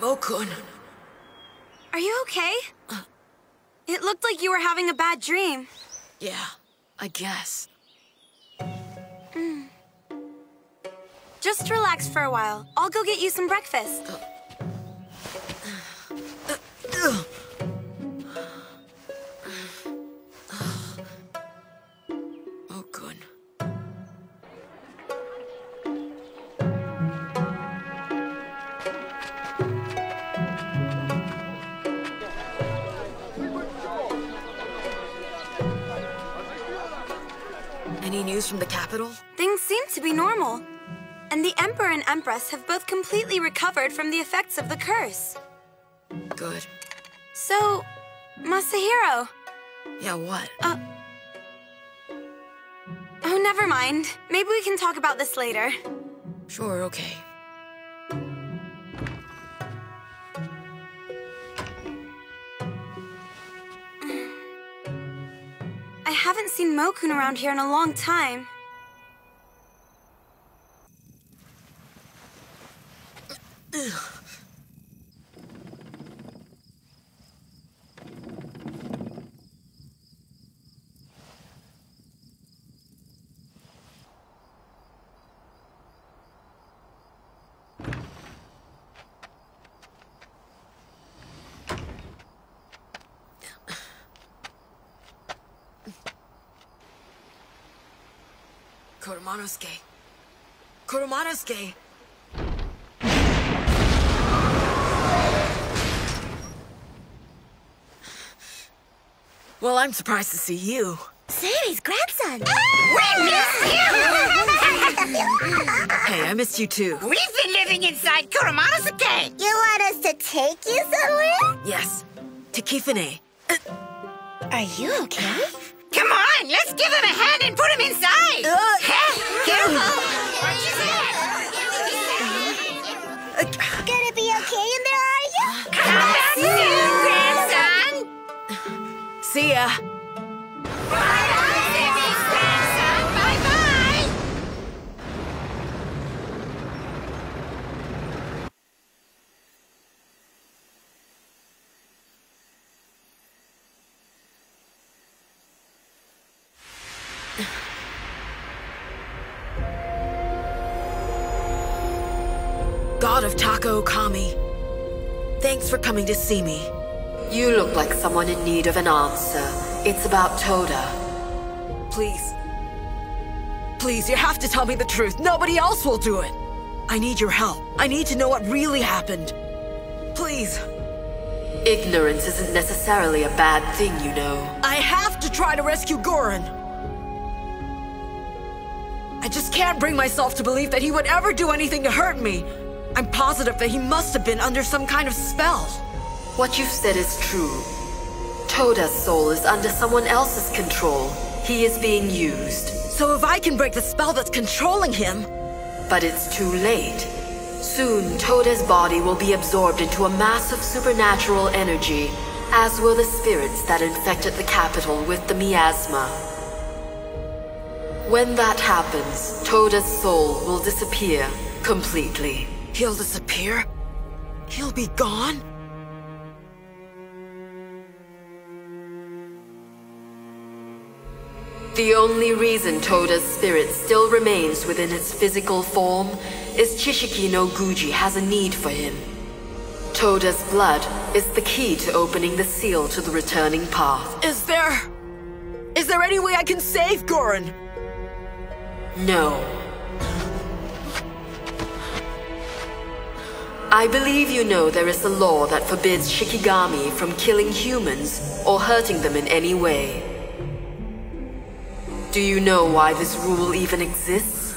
Okun. Are you okay? It looked like you were having a bad dream. Yeah, I guess. Just relax for a while. I'll go get you some breakfast. Okun. Any news from the capital? Things seem to be normal. And the Emperor and Empress have both completely recovered from the effects of the curse. Good. So, Masahiro. Yeah, what? Oh, never mind. Maybe we can talk about this later. Sure, okay. I haven't seen Mokun around here in a long time. Koromanosuke. Koromanosuke! Well, I'm surprised to see you. Sammy's grandson! We missed you! Hey, I missed you too. We've been living inside Kuromanosuke! You want us to take you somewhere? Yes, to Kifune. Are you okay? Come on, let's give him a hand and put him inside! Careful! Watch his head! Gonna be okay in there, are you? Come back soon, grandson! See ya. Bye-bye, Sammy's grandson! Bye-bye! God of Tako Kami, thanks for coming to see me. You look like someone in need of an answer. It's about Toda. Please. Please, you have to tell me the truth. Nobody else will do it. I need your help. I need to know what really happened. Please. Ignorance isn't necessarily a bad thing, you know. I have to try to rescue Goran. I just can't bring myself to believe that he would ever do anything to hurt me. I'm positive that he must have been under some kind of spell. What you've said is true. Toda's soul is under someone else's control. He is being used. So if I can break the spell that's controlling him... But it's too late. Soon, Toda's body will be absorbed into a mass of supernatural energy, as will the spirits that infected the capital with the miasma. When that happens, Toda's soul will disappear completely. He'll disappear? He'll be gone? The only reason Toda's spirit still remains within its physical form is Chishiki no Guji has a need for him. Toda's blood is the key to opening the seal to the returning path. Is there any way I can save Goran? No. I believe you know there is a law that forbids Shikigami from killing humans or hurting them in any way. Do you know why this rule even exists?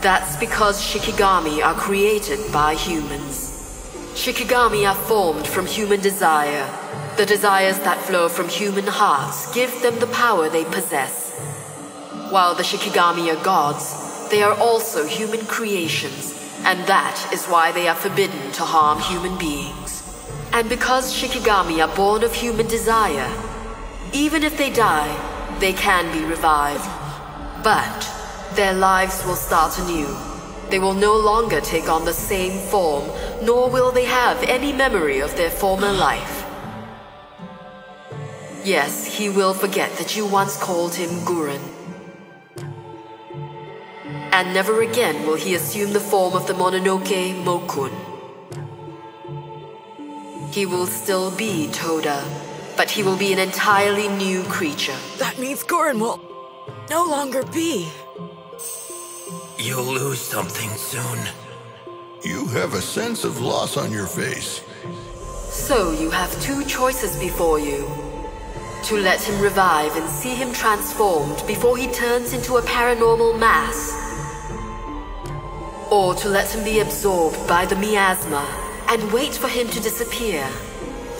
That's because Shikigami are created by humans. Shikigami are formed from human desire. The desires that flow from human hearts give them the power they possess. While the Shikigami are gods, they are also human creations, and that is why they are forbidden to harm human beings. And because Shikigami are born of human desire, even if they die, they can be revived. But their lives will start anew, They will no longer take on the same form, nor will they have any memory of their former life. Yes, he will forget that you once called him Gurren. And never again will he assume the form of the Mononoke Mokun. He will still be Toda, but he will be an entirely new creature. That means Gurren will no longer be. You'll lose something soon. You have a sense of loss on your face. So you have two choices before you. To let him revive and see him transformed before he turns into a paranormal mass. Or to let him be absorbed by the miasma and wait for him to disappear.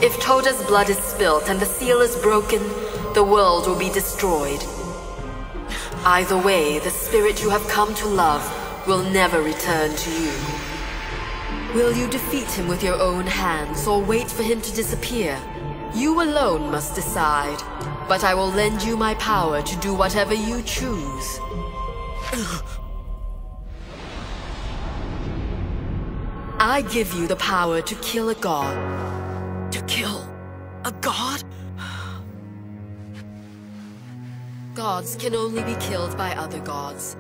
If Toda's blood is spilt and the seal is broken, the world will be destroyed. Either way, the spirit you have come to love will never return to you. Will you defeat him with your own hands or wait for him to disappear? You alone must decide, but I will lend you my power to do whatever you choose. I give you the power to kill a god. To kill a god? Gods can only be killed by other gods.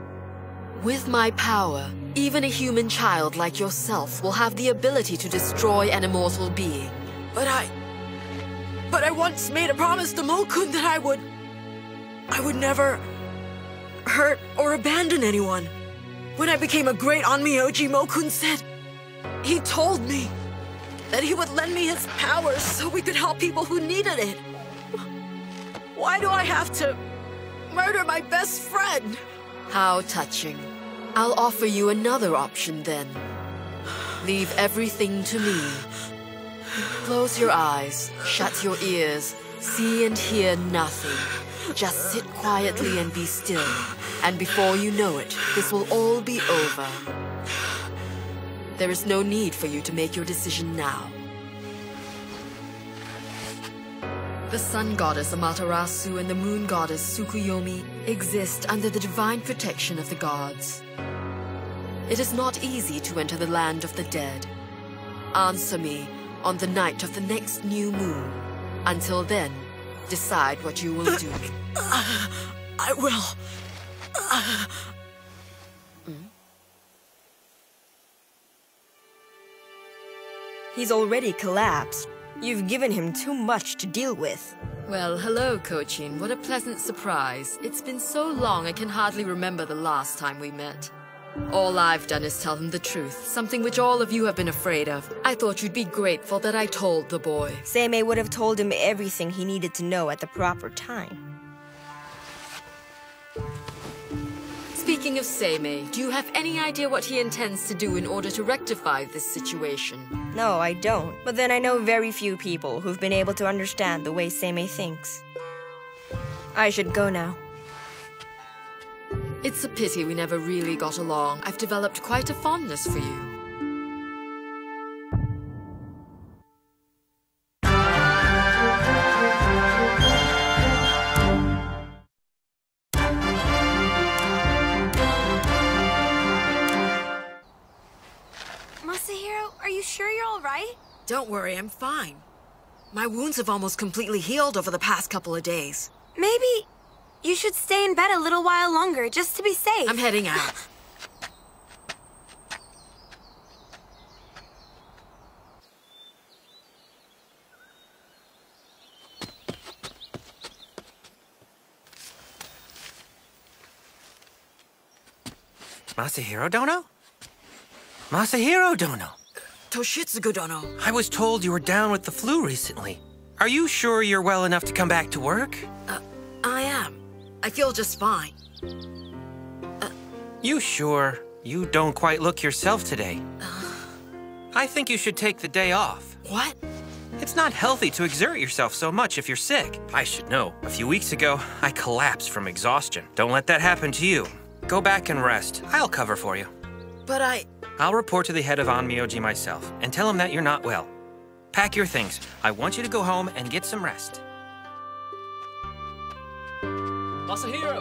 With my power, even a human child like yourself will have the ability to destroy an immortal being. But I once made a promise to Mokun that I would never hurt or abandon anyone. When I became a great Onmyoji, Mokun said, he told me that he would lend me his powers so we could help people who needed it. Why do I have to murder my best friend? How touching. I'll offer you another option then. Leave everything to me. Close your eyes, shut your ears, see and hear nothing. Just sit quietly and be still. And before you know it, this will all be over. There is no need for you to make your decision now. The sun goddess Amaterasu and the moon goddess Tsukuyomi exist under the divine protection of the gods. It is not easy to enter the land of the dead. Answer me on the night of the next new moon. Until then, decide what you will do. I will. He's already collapsed. You've given him too much to deal with. Well, hello, Kochin. What a pleasant surprise. It's been so long I can hardly remember the last time we met. All I've done is tell him the truth, something which all of you have been afraid of. I thought you'd be grateful that I told the boy. Seimei would have told him everything he needed to know at the proper time. Speaking of Seimei, do you have any idea what he intends to do in order to rectify this situation? No, I don't. But then I know very few people who've been able to understand the way Seimei thinks. I should go now. It's a pity we never really got along. I've developed quite a fondness for you. Masahiro, are you sure you're all right? Don't worry, I'm fine. My wounds have almost completely healed over the past couple of days. Maybe you should stay in bed a little while longer, just to be safe. I'm heading out. Masahiro Dono? Masahiro Dono! Toshitsugu Dono. I was told you were down with the flu recently. Are you sure you're well enough to come back to work? I am. I feel just fine. You sure? You don't quite look yourself today. I think you should take the day off. What? It's not healthy to exert yourself so much if you're sick. I should know. A few weeks ago, I collapsed from exhaustion. Don't let that happen to you. Go back and rest. I'll cover for you. But I'll report to the head of Onmyoji myself and tell him that you're not well. Pack your things. I want you to go home and get some rest. Masahiro!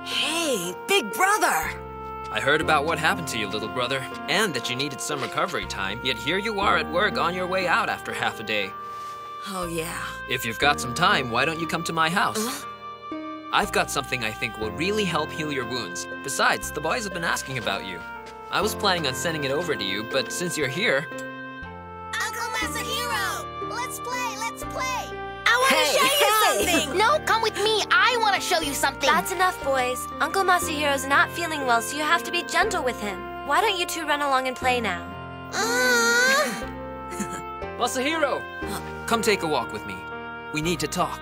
Hey! big brother! I heard about what happened to you, little brother, and that you needed some recovery time, yet here you are at work on your way out after half a day. Oh, yeah. If you've got some time, why don't you come to my house? I've got something I think will really help heal your wounds. Besides, the boys have been asking about you. I was planning on sending it over to you, but since you're here... Uncle Masahiro! Let's play, let's play! I want to show you something! No, come with me. I want to show you something. That's enough, boys. Uncle Masahiro's not feeling well, so you have to be gentle with him. Why don't you two run along and play now? Masahiro! Come take a walk with me. We need to talk.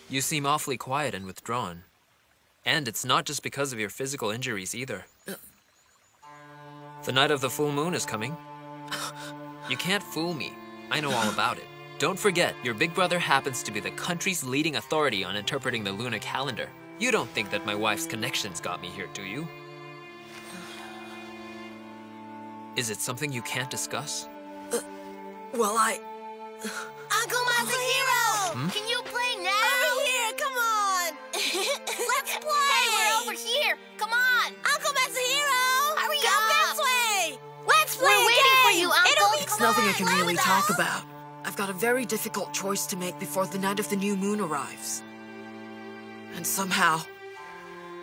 You seem awfully quiet and withdrawn. And it's not just because of your physical injuries either. The night of the full moon is coming. You can't fool me. I know all about it. Don't forget, your big brother happens to be the country's leading authority on interpreting the lunar calendar. You don't think that my wife's connections got me here, do you? Is it something you can't discuss? Well, Uncle Masahiro! Can you play now? Over here, come on! Let's play! Hey, we're over here! Come on! Uncle Masahiro! Hurry Come up! this way! Let's play! We're We're waiting for you, Uncle! it's nothing I can really talk about. I've got a very difficult choice to make before the night of the new moon arrives. And somehow,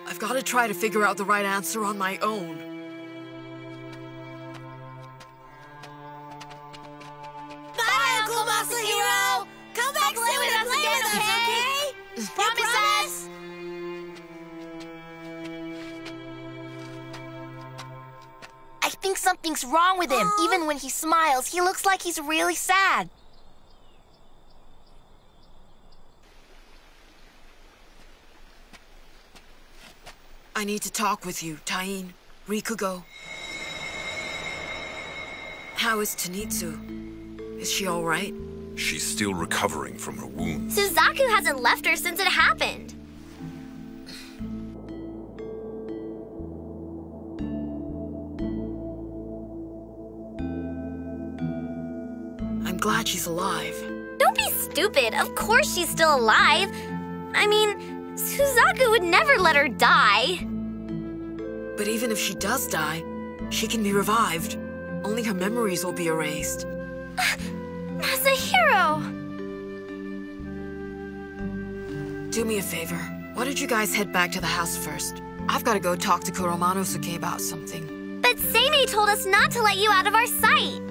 I've got to try to figure out the right answer on my own. Bye, Uncle Masahiro! Come back soon and play with us, okay? Promise us! I think something's wrong with him. Even when he smiles, he looks like he's really sad. I need to talk with you, Tain, Rikugo. How is Tenitsu? Is she all right? She's still recovering from her wounds. Suzaku hasn't left her since it happened. I'm glad she's alive. Don't be stupid. Of course she's still alive. I mean, Suzaku would never let her die. But even if she does die, she can be revived. Only her memories will be erased. Masahiro! Do me a favor. Why don't you guys head back to the house first? I've got to go talk to Kuromanosuke about something. But Seimei told us not to let you out of our sight.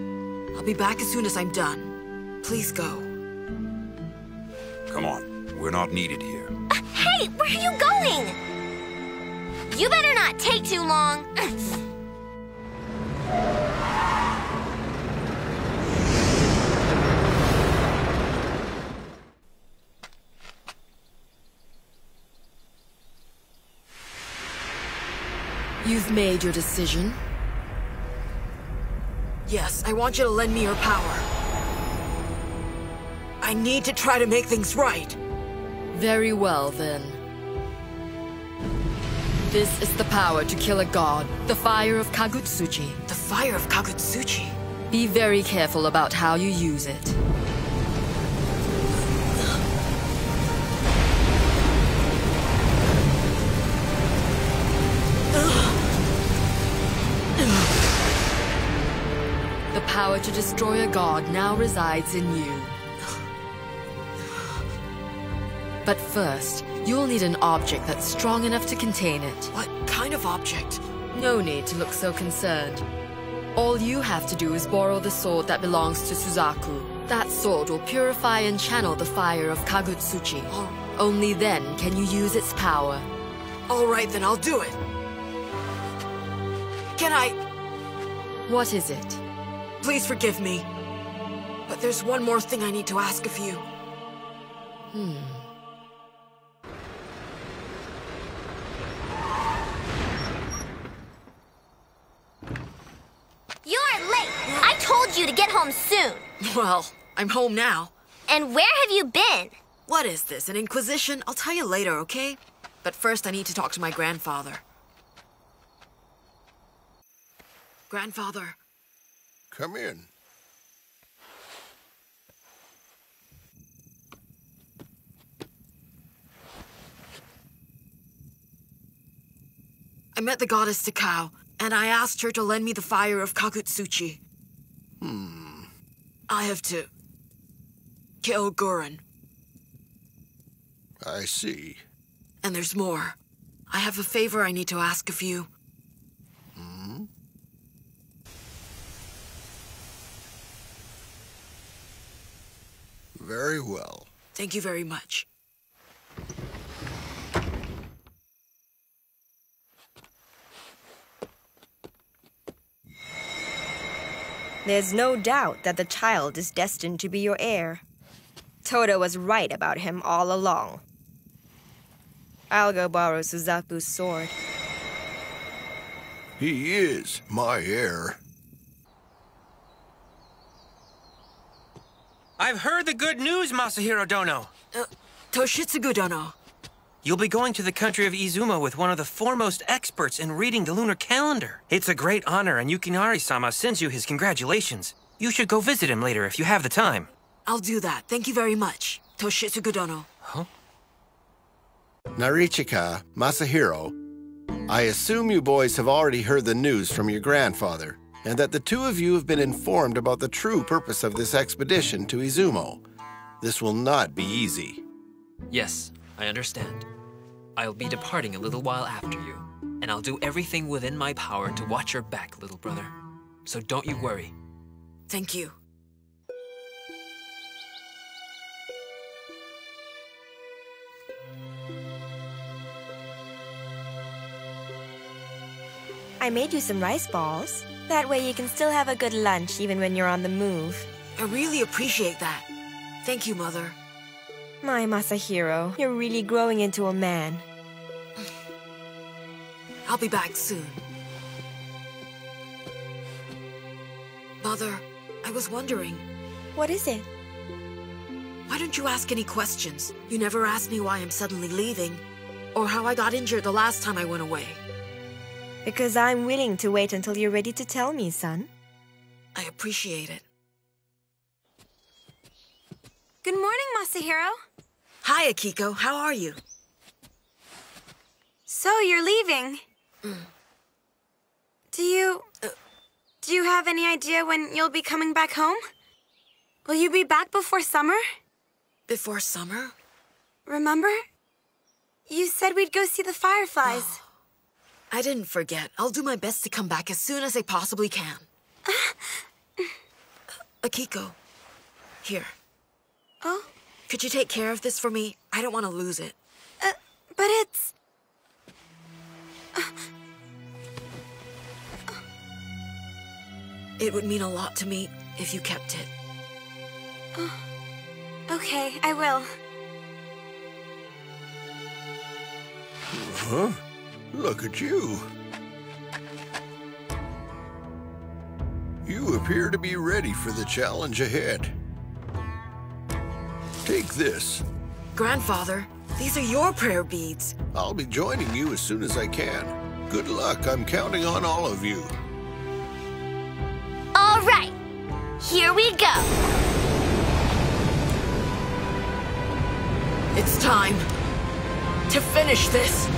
I'll be back as soon as I'm done. Please go. Come on, we're not needed here. Hey, where are you going? You better not take too long. You've made your decision. Yes, I want you to lend me your power. I need to try to make things right. Very well, then. This is the power to kill a god, the fire of Kagutsuchi. The fire of Kagutsuchi? Be very careful about how you use it. The power to destroy a god now resides in you. But first, you'll need an object that's strong enough to contain it. What kind of object? No need to look so concerned. All you have to do is borrow the sword that belongs to Suzaku. That sword will purify and channel the fire of Kagutsuchi. Only then can you use its power. All right, then I'll do it. Can I... What is it? Please forgive me. But there's one more thing I need to ask of you. You're late. I told you to get home soon. Well, I'm home now. And where have you been? What is this, an inquisition? I'll tell you later, okay? But first I need to talk to my grandfather. Grandfather. Come in. I met the goddess Takao, and I asked her to lend me the fire of Kakutsuchi. I have to kill Gurren. I see. And there's more. I have a favor I need to ask of you. Very well. Thank you very much. There's no doubt that the child is destined to be your heir. Todo was right about him all along. I'll go borrow Suzaku's sword. He is my heir. I've heard the good news, Masahiro Dono. Toshitsugu Dono. You'll be going to the country of Izumo with one of the foremost experts in reading the lunar calendar. It's a great honor, and Yukinari-sama sends you his congratulations. You should go visit him later if you have the time. I'll do that. Thank you very much, Toshitsugu Dono. Huh? Narichika, Masahiro, I assume you boys have already heard the news from your grandfather, and that the two of you have been informed about the true purpose of this expedition to Izumo. This will not be easy. Yes, I understand. I'll be departing a little while after you, and I'll do everything within my power to watch your back, little brother. So don't you worry. Thank you. I made you some rice balls. That way you can still have a good lunch even when you're on the move. I really appreciate that. Thank you, Mother. My Masahiro, you're really growing into a man. I'll be back soon. Mother, I was wondering. What is it? Why don't you ask any questions? You never asked me why I'm suddenly leaving, or how I got injured the last time I went away. Because I'm willing to wait until you're ready to tell me, son. I appreciate it. Good morning, Masahiro. Hi, Akiko. How are you? So, you're leaving. Do you have any idea when you'll be coming back home? Will you be back before summer? Before summer? Remember? You said we'd go see the fireflies. I didn't forget. I'll do my best to come back as soon as I possibly can. Akiko, here. Oh? Could you take care of this for me? I don't want to lose it. But it's... It would mean a lot to me if you kept it. Okay, I will. Huh? Look at you. You appear to be ready for the challenge ahead. Take this. Grandfather, these are your prayer beads. I'll be joining you as soon as I can. Good luck. I'm counting on all of you. All right, here we go. It's time to finish this.